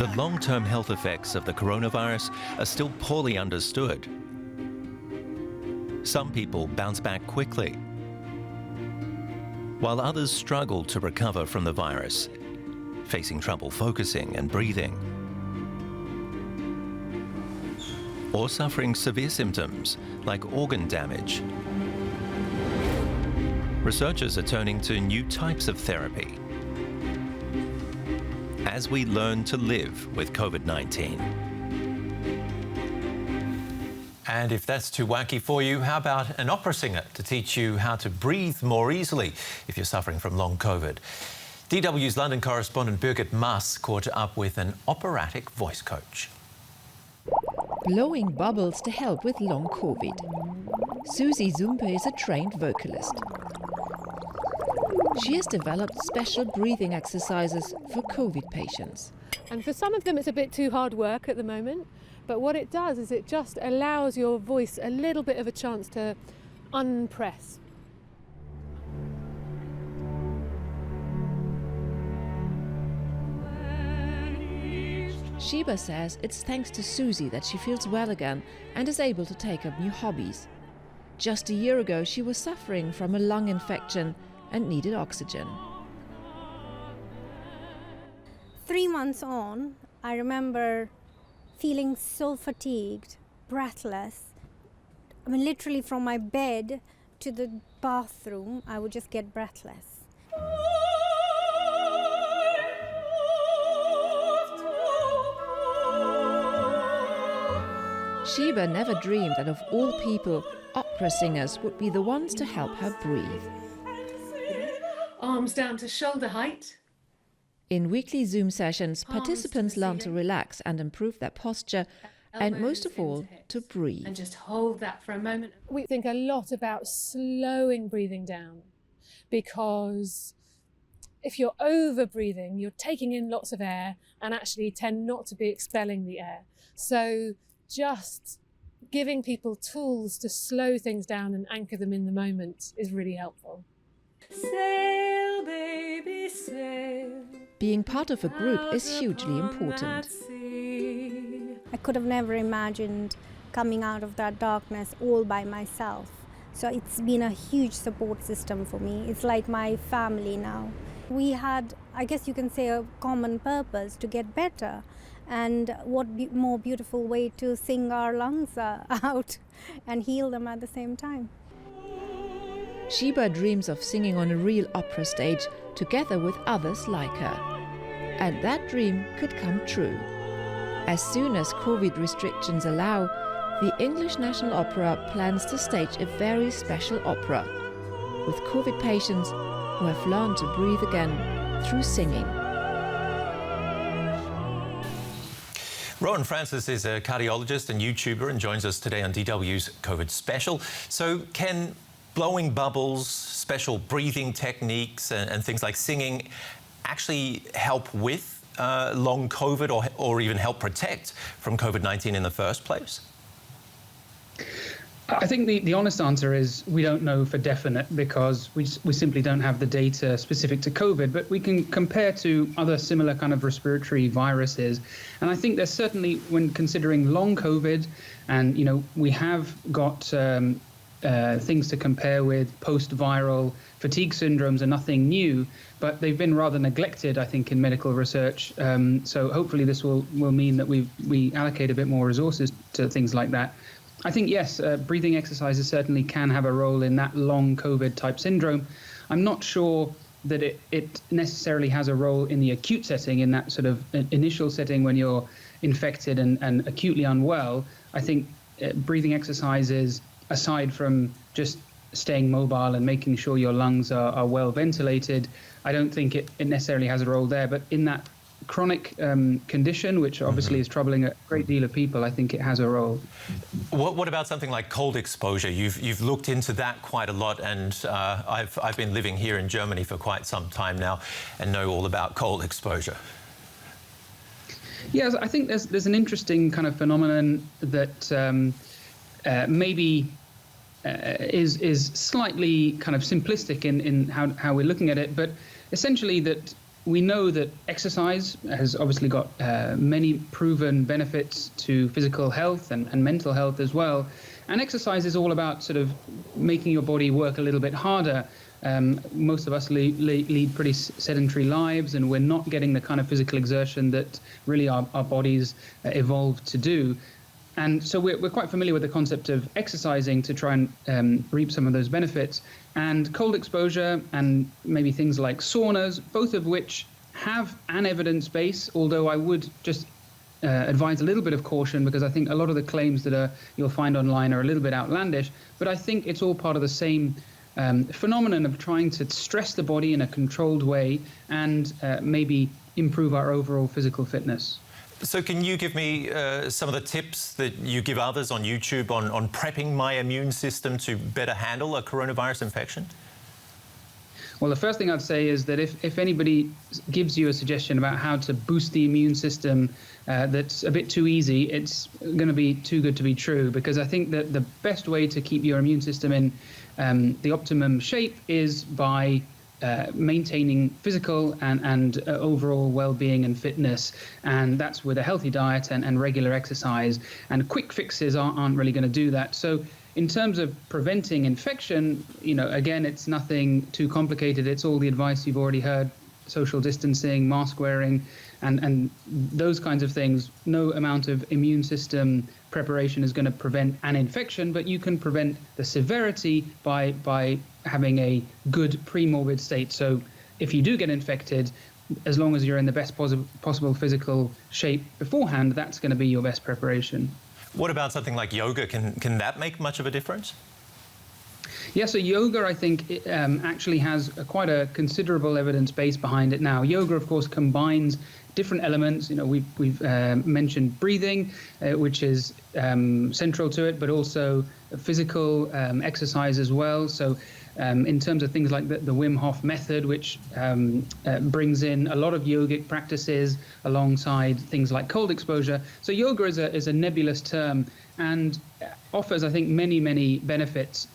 The long-term health effects of the coronavirus are still poorly understood. Some people bounce back quickly, while others struggle to recover from the virus, facing trouble focusing and breathing, or suffering severe symptoms like organ damage. Researchers are turning to new types of therapy as we learn to live with COVID-19. And if that's too wacky for you, how about an opera singer to teach you how to breathe more easily if you're suffering from long COVID? DW's London correspondent Birgit Maas caught up with an operatic voice coach. Blowing bubbles to help with long COVID. Susie Zumpe is a trained vocalist. She has developed special breathing exercises for COVID patients. And for some of them it's a bit too hard work at the moment, but what it does is it just allows your voice a little bit of a chance to unpress. Sheba says it's thanks to Susie that she feels well again and is able to take up new hobbies. Just a year ago, she was suffering from a lung infection and needed oxygen. 3 months on, I remember feeling so fatigued, breathless. I mean, literally from my bed to the bathroom, I would just get breathless. Sheba never dreamed that of all people, opera singers would be the ones to help her breathe. Arms down to shoulder height. In weekly Zoom sessions, participants learn to relax and improve their posture, and most of all, to breathe. And just hold that for a moment. We think a lot about slowing breathing down, because if you're over breathing, you're taking in lots of air and actually tend not to be expelling the air. So just giving people tools to slow things down and anchor them in the moment is really helpful. Sail, baby, sail. Being part of a group is hugely important. I could have never imagined coming out of that darkness all by myself. So it's been a huge support system for me. It's like my family now. We had, I guess you can say, a common purpose to get better. And what more beautiful way to sing our lungs out and heal them at the same time. Sheba dreams of singing on a real opera stage together with others like her. And that dream could come true. As soon as COVID restrictions allow, the English National Opera plans to stage a very special opera with COVID patients who have learned to breathe again through singing. Rowan Francis is a cardiologist and YouTuber and joins us today on DW's COVID special. So can blowing bubbles, special breathing techniques and things like singing actually help with long COVID or even help protect from COVID-19 in the first place? I think the honest answer is we don't know for definite, because we simply don't have the data specific to COVID, but we can compare to other similar kind of respiratory viruses. And I think there's certainly, when considering long COVID, and we have got things to compare with, post-viral fatigue syndromes are nothing new, but they've been rather neglected, I think, in medical research. So hopefully this will mean that we allocate a bit more resources to things like that. I think, yes, breathing exercises certainly can have a role in that long COVID type syndrome. I'm not sure that it necessarily has a role in the acute setting, in that sort of initial setting when you're infected and acutely unwell. I think breathing exercises, aside from just staying mobile and making sure your lungs are well ventilated, I don't think it necessarily has a role there. But in that chronic condition, which obviously is troubling a great deal of people, I think it has a role. What about something like cold exposure? You've looked into that quite a lot, and I've been living here in Germany for quite some time now and know all about cold exposure. Yes, I think there's an interesting kind of phenomenon that maybe is slightly kind of simplistic in how we're looking at it, but essentially that we know that exercise has obviously got many proven benefits to physical health and mental health as well. And exercise is all about sort of making your body work a little bit harder. Most of us lead pretty sedentary lives, and we're not getting the kind of physical exertion that really our bodies evolved to do. And so we're quite familiar with the concept of exercising to try and reap some of those benefits. And cold exposure and maybe things like saunas, both of which have an evidence base, although I would just advise a little bit of caution, because I think a lot of the claims that you'll find online are a little bit outlandish. But I think it's all part of the same phenomenon of trying to stress the body in a controlled way and maybe improve our overall physical fitness. So can you give me some of the tips that you give others on YouTube on prepping my immune system to better handle a coronavirus infection? Well, the first thing I'd say is that if anybody gives you a suggestion about how to boost the immune system that's a bit too easy, it's going to be too good to be true, because I think that the best way to keep your immune system in the optimum shape is by maintaining physical and overall well-being and fitness, and that's with a healthy diet and regular exercise. And quick fixes aren't really going to do that. So in terms of preventing infection, again, it's nothing too complicated. It's all the advice you've already heard: social distancing, mask wearing, and those kinds of things. No amount of immune system preparation is going to prevent an infection, but you can prevent the severity by having a good pre-morbid state. So if you do get infected, as long as you're in the best possible physical shape beforehand, that's going to be your best preparation. What about something like yoga? Can that make much of a difference? Yeah, so yoga, I think, actually has quite a considerable evidence base behind it now. Yoga, of course, combines different elements. We've mentioned breathing, which is central to it, but also physical exercise as well. So in terms of things like the Wim Hof method, which brings in a lot of yogic practices alongside things like cold exposure. So yoga is a nebulous term and offers, I think, many benefits.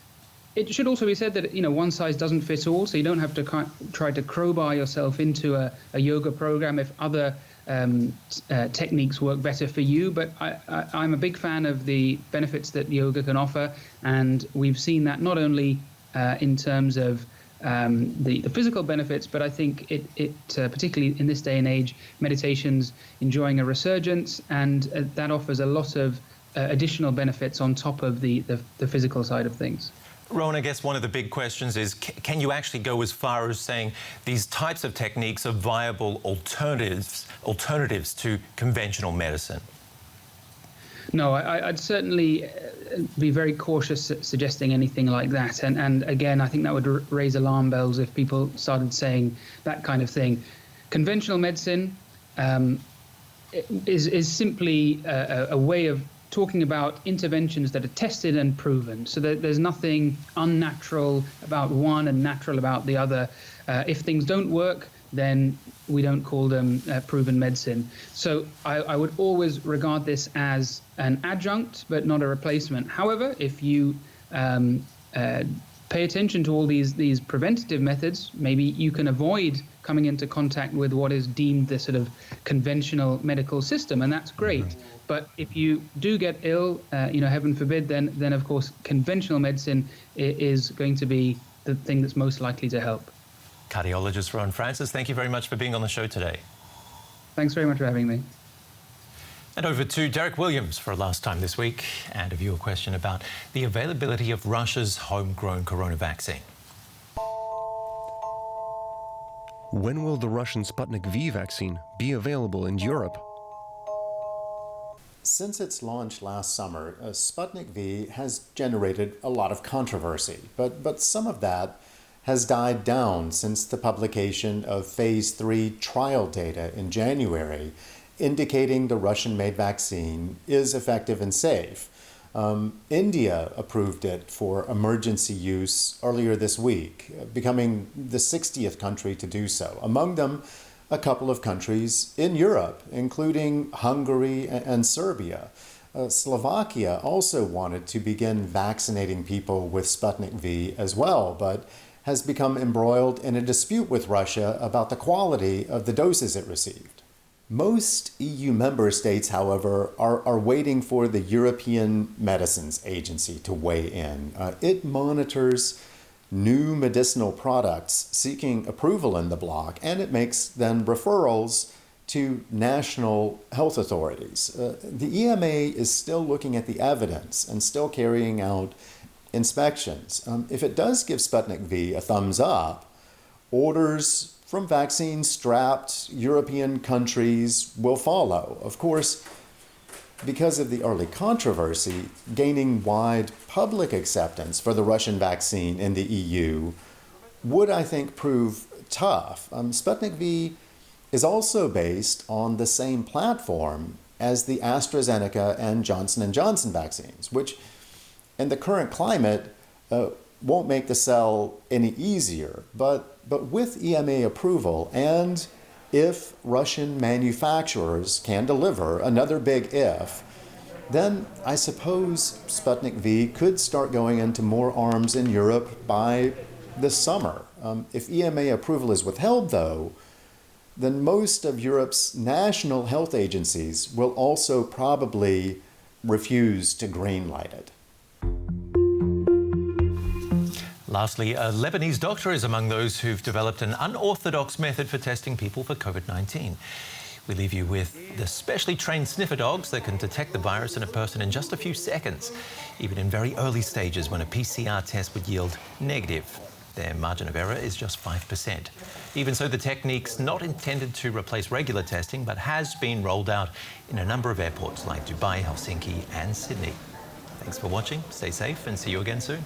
It should also be said that, one size doesn't fit all, so you don't have to try to crowbar yourself into a yoga program if other techniques work better for you. But I'm a big fan of the benefits that yoga can offer, and we've seen that not only in terms of the physical benefits, but I think it particularly in this day and age, meditation's enjoying a resurgence, and that offers a lot of additional benefits on top of the physical side of things. Rowan, I guess one of the big questions is, can you actually go as far as saying these types of techniques are viable alternatives to conventional medicine? No, I'd certainly be very cautious suggesting anything like that. And again, I think that would raise alarm bells if people started saying that kind of thing. Conventional medicine is simply a way of talking about interventions that are tested and proven. So there's nothing unnatural about one and natural about the other. If things don't work, then we don't call them proven medicine. So I would always regard this as an adjunct, but not a replacement. However, if you pay attention to all these preventative methods, maybe you can avoid coming into contact with what is deemed the sort of conventional medical system, and that's great. But if you do get ill, heaven forbid, then of course conventional medicine is going to be the thing that's most likely to help. Cardiologist Rowan Francis, thank you very much for being on the show today. Thanks very much for having me. And over to Derek Williams for a last time this week, and a viewer question about the availability of Russia's homegrown corona vaccine. When will the Russian Sputnik V vaccine be available in Europe? Since its launch last summer, Sputnik V has generated a lot of controversy, but some of that has died down since the publication of Phase 3 trial data in January, indicating the Russian-made vaccine is effective and safe. India approved it for emergency use earlier this week, becoming the 60th country to do so. Among them, a couple of countries in Europe, including Hungary and Serbia. Slovakia also wanted to begin vaccinating people with Sputnik V as well, but has become embroiled in a dispute with Russia about the quality of the doses it received. Most EU member states, however, are waiting for the European Medicines Agency to weigh in. It monitors new medicinal products seeking approval in the bloc, and it makes then referrals to national health authorities. The EMA is still looking at the evidence and still carrying out inspections. If it does give Sputnik V a thumbs up, orders from vaccine-strapped European countries will follow. Of course, because of the early controversy, gaining wide public acceptance for the Russian vaccine in the EU would, I think, prove tough. Sputnik V is also based on the same platform as the AstraZeneca and Johnson & Johnson vaccines, which in the current climate won't make the sell any easier. But with EMA approval, and if Russian manufacturers can deliver, another big if, then I suppose Sputnik V could start going into more arms in Europe by this summer. If EMA approval is withheld, though, then most of Europe's national health agencies will also probably refuse to greenlight it. Lastly, a Lebanese doctor is among those who've developed an unorthodox method for testing people for COVID-19. We leave you with the specially trained sniffer dogs that can detect the virus in a person in just a few seconds, even in very early stages when a PCR test would yield negative. Their margin of error is just 5%. Even so, the technique's not intended to replace regular testing, but has been rolled out in a number of airports like Dubai, Helsinki and Sydney. Thanks for watching, stay safe and see you again soon.